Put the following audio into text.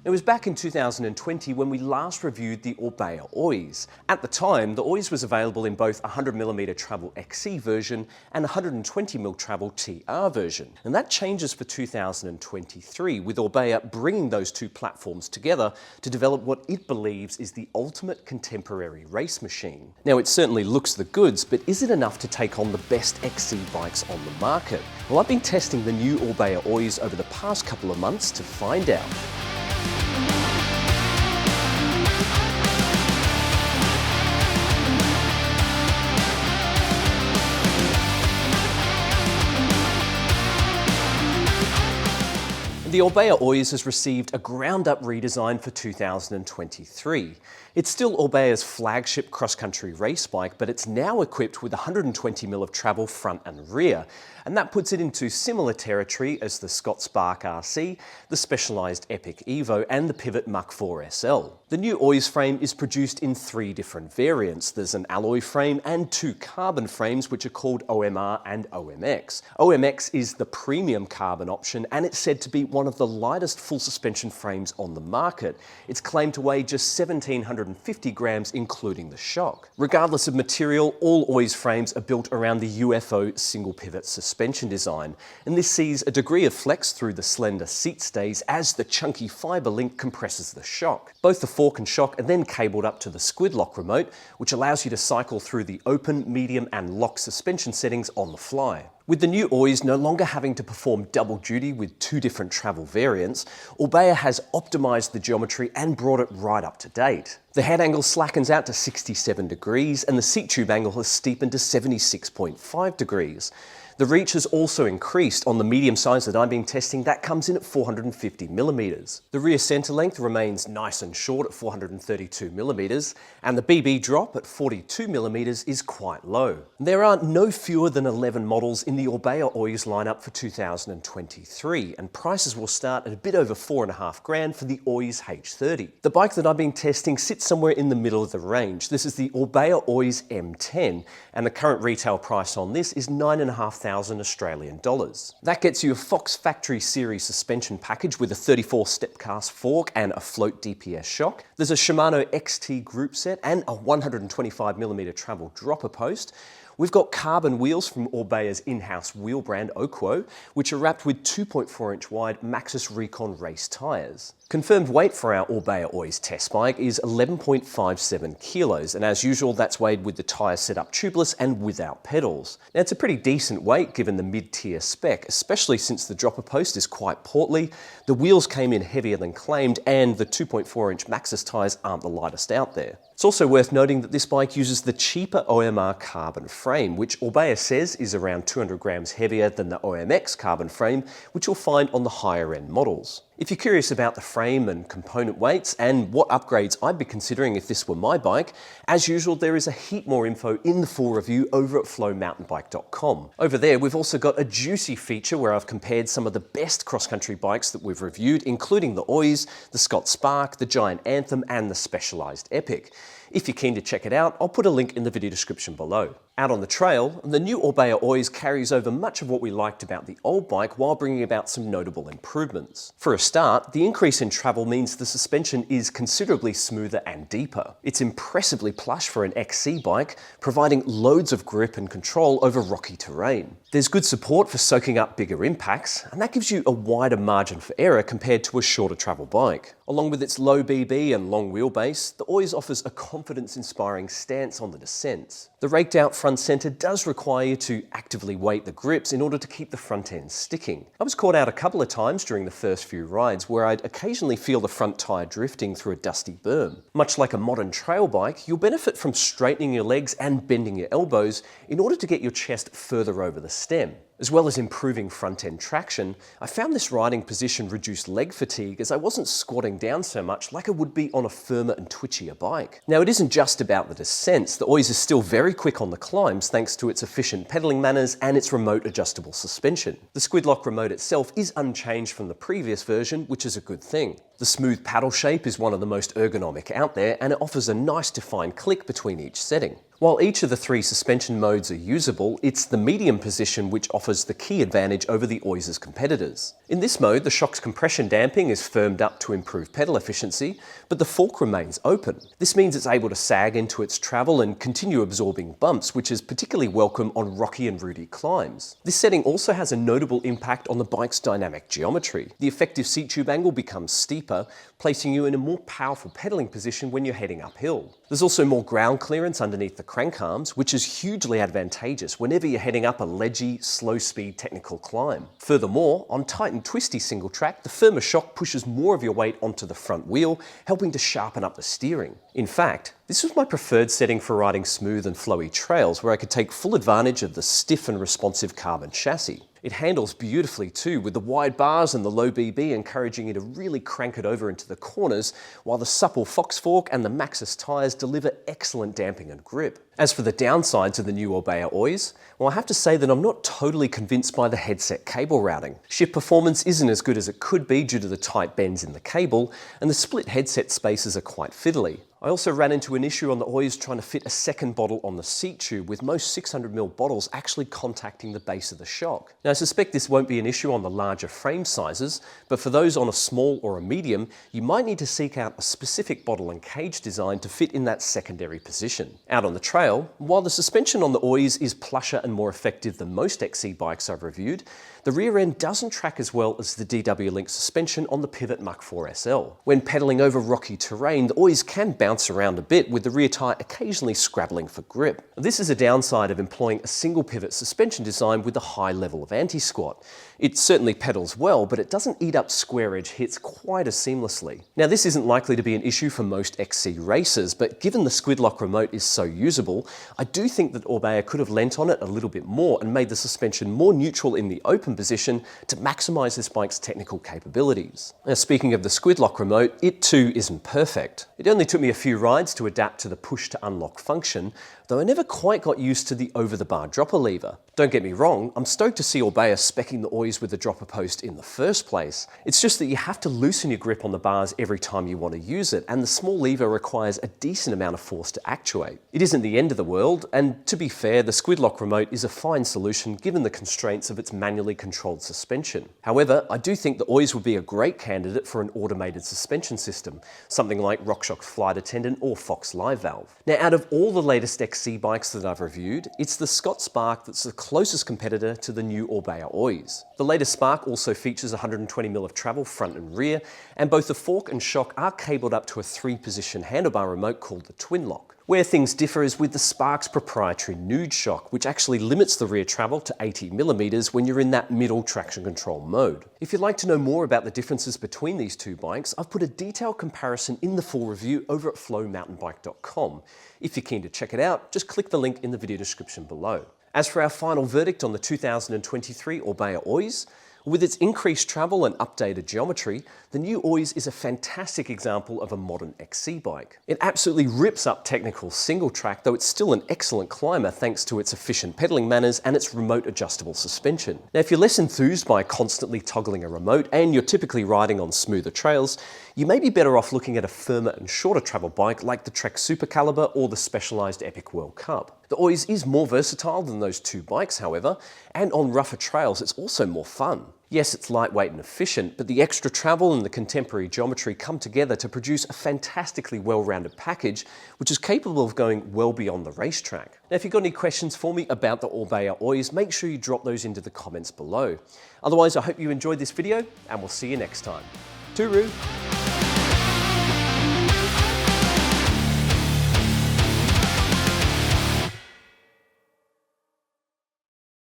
It was back in 2020 when we last reviewed the Orbea Oiz. At the time, the Oiz was available in both 100mm travel XC version and 120mm travel TR version. And that changes for 2023, with Orbea bringing those two platforms together to develop what it believes is the ultimate contemporary race machine. Now, it certainly looks the goods, but is it enough to take on the best XC bikes on the market? Well, I've been testing the new Orbea Oiz over the past couple of months to find out. The Orbea Oiz has received a ground-up redesign for 2023. It's still Orbea's flagship cross-country race bike, but it's now equipped with 120mm of travel front and rear, and that puts it into similar territory as the Scott Spark RC, the Specialized Epic EVO, and the Pivot Mach 4 SL. The new Oiz frame is produced in 3 different variants. There's an alloy frame and 2 carbon frames, which are called OMR and OMX. OMX is the premium carbon option, and it's said to be one of the lightest full suspension frames on the market. It's claimed to weigh just 1,750 grams, including the shock. Regardless of material, all Oiz frames are built around the UFO single pivot suspension design, and this sees a degree of flex through the slender seat stays as the chunky fibre link compresses the shock. Both the fork and shock are then cabled up to the squid lock remote, which allows you to cycle through the open, medium and lock suspension settings on the fly. With the new Oiz no longer having to perform double duty with 2 different travel variants, Orbea has optimised the geometry and brought it right up to date. The head angle slackens out to 67 degrees and the seat tube angle has steepened to 76.5 degrees. The reach has also increased. On the medium size that I've been testing, that comes in at 450mm. The rear centre length remains nice and short at 432mm, and the BB drop at 42mm is quite low. There are no fewer than 11 models in the Orbea Oiz lineup for 2023, and prices will start at a bit over $4,500 for the Oiz H30. The bike that I've been testing sits somewhere in the middle of the range. This is the Orbea Oiz M10, and the current retail price on this is $9,500 Australian dollars. That gets you a Fox Factory Series suspension package with a 34 step cast fork and a float DPS shock. There's a Shimano XT group set and a 125mm travel dropper post. We've got carbon wheels from Orbea's in-house wheel brand Oquo, which are wrapped with 2.4-inch wide Maxxis Recon race tyres. Confirmed weight for our Orbea Oiz test bike is 11.57 kilos, and as usual, that's weighed with the tyres set up tubeless and without pedals. Now, it's a pretty decent weight given the mid-tier spec, especially since the dropper post is quite portly, the wheels came in heavier than claimed, and the 2.4-inch Maxxis tyres aren't the lightest out there. It's also worth noting that this bike uses the cheaper OMR carbon frame, which Orbea says is around 200 grams heavier than the OMX carbon frame, which you'll find on the higher end models. If you're curious about the frame and component weights and what upgrades I'd be considering if this were my bike, as usual, there is a heap more info in the full review over at flowmountainbike.com. Over there, we've also got a juicy feature where I've compared some of the best cross-country bikes that we've reviewed, including the Oiz, the Scott Spark, the Giant Anthem, and the Specialized Epic. If you're keen to check it out, I'll put a link in the video description below. Out on the trail, the new Orbea Oiz carries over much of what we liked about the old bike while bringing about some notable improvements. For a start, the increase in travel means the suspension is considerably smoother and deeper. It's impressively plush for an XC bike, providing loads of grip and control over rocky terrain. There's good support for soaking up bigger impacts, and that gives you a wider margin for error compared to a shorter travel bike. Along with its low BB and long wheelbase, the Oiz offers a confidence-inspiring stance on the descents. The raked out front centre does require you to actively weight the grips in order to keep the front end sticking. I was caught out a couple of times during the first few rides where I'd occasionally feel the front tyre drifting through a dusty berm. Much like a modern trail bike, you'll benefit from straightening your legs and bending your elbows in order to get your chest further over the stem. As well as improving front-end traction, I found this riding position reduced leg fatigue as I wasn't squatting down so much like I would be on a firmer and twitchier bike. Now, it isn't just about the descents. The Oiz is still very quick on the climbs thanks to its efficient pedalling manners and its remote adjustable suspension. The squid lock remote itself is unchanged from the previous version, which is a good thing. The smooth paddle shape is one of the most ergonomic out there, and it offers a nice defined click between each setting. While each of the three suspension modes are usable, it's the medium position which offers the key advantage over the Oiz's competitors. In this mode, the shock's compression damping is firmed up to improve pedal efficiency, but the fork remains open. This means it's able to sag into its travel and continue absorbing bumps, which is particularly welcome on rocky and rooty climbs. This setting also has a notable impact on the bike's dynamic geometry. The effective seat tube angle becomes steeper, placing you in a more powerful pedaling position when you're heading uphill. There's also more ground clearance underneath the crank arms, which is hugely advantageous whenever you're heading up a ledgy, slow-speed technical climb. Furthermore, on tight and twisty single track, the firmer shock pushes more of your weight onto the front wheel, helping to sharpen up the steering. In fact, this was my preferred setting for riding smooth and flowy trails, where I could take full advantage of the stiff and responsive carbon chassis. It handles beautifully too, with the wide bars and the low BB encouraging you to really crank it over into the corners, while the supple Fox fork and the Maxxis tyres deliver excellent damping and grip. As for the downsides of the new Orbea Oiz, well, I have to say that I'm not totally convinced by the headset cable routing. Shift performance isn't as good as it could be due to the tight bends in the cable, and the split headset spaces are quite fiddly. I also ran into an issue on the Oiz trying to fit a second bottle on the seat tube, with most 600ml bottles actually contacting the base of the shock. Now, I suspect this won't be an issue on the larger frame sizes, but for those on a small or a medium, you might need to seek out a specific bottle and cage design to fit in that secondary position. Out on the trail, while the suspension on the Oiz is plusher and more effective than most XC bikes I've reviewed, the rear end doesn't track as well as the DW Link suspension on the Pivot Mach 4 SL. When pedaling over rocky terrain, the Oiz can bounce around a bit, with the rear tyre occasionally scrabbling for grip. This is a downside of employing a single pivot suspension design with a high level of anti-squat. It certainly pedals well, but it doesn't eat up square edge hits quite as seamlessly. Now, this isn't likely to be an issue for most XC racers, but given the squid lock remote is so usable, I do think that Orbea could have lent on it a little bit more and made the suspension more neutral in the open position to maximise this bike's technical capabilities. Now, speaking of the squid lock remote, it too isn't perfect. It only took me a few rides to adapt to the push to unlock function, though I never quite got used to the over-the-bar dropper lever. Don't get me wrong, I'm stoked to see Orbea speccing the Oiz with the dropper post in the first place. It's just that you have to loosen your grip on the bars every time you want to use it, and the small lever requires a decent amount of force to actuate. It isn't the end of the world, and to be fair, the squid lock remote is a fine solution given the constraints of its manually controlled suspension. However, I do think the Oiz would be a great candidate for an automated suspension system, something like RockShox Flight Attendant or Fox Live Valve. Now, out of all the latest XC bikes that I've reviewed, it's the Scott Spark that's the closest competitor to the new Orbea Oiz. The latest Spark also features 120mm of travel front and rear, and both the fork and shock are cabled up to a 3-position handlebar remote called the Twin Lock. Where things differ is with the Spark's proprietary nude shock, which actually limits the rear travel to 80mm when you're in that middle traction control mode. If you'd like to know more about the differences between these two bikes, I've put a detailed comparison in the full review over at flowmountainbike.com. If you're keen to check it out, just click the link in the video description below. As for our final verdict on the 2023 Orbea Oiz, with its increased travel and updated geometry, the new Oiz is a fantastic example of a modern XC bike. It absolutely rips up technical single track, though it's still an excellent climber thanks to its efficient pedaling manners and its remote adjustable suspension. Now, if you're less enthused by constantly toggling a remote and you're typically riding on smoother trails, you may be better off looking at a firmer and shorter travel bike like the Trek Super Caliber or the Specialized Epic World Cup. The Oiz is more versatile than those two bikes, however, and on rougher trails it's also more fun. Yes, it's lightweight and efficient, but the extra travel and the contemporary geometry come together to produce a fantastically well-rounded package, which is capable of going well beyond the racetrack. Now, if you've got any questions for me about the Orbea Oiz, make sure you drop those into the comments below. Otherwise, I hope you enjoyed this video, and we'll see you next time. Tooroo!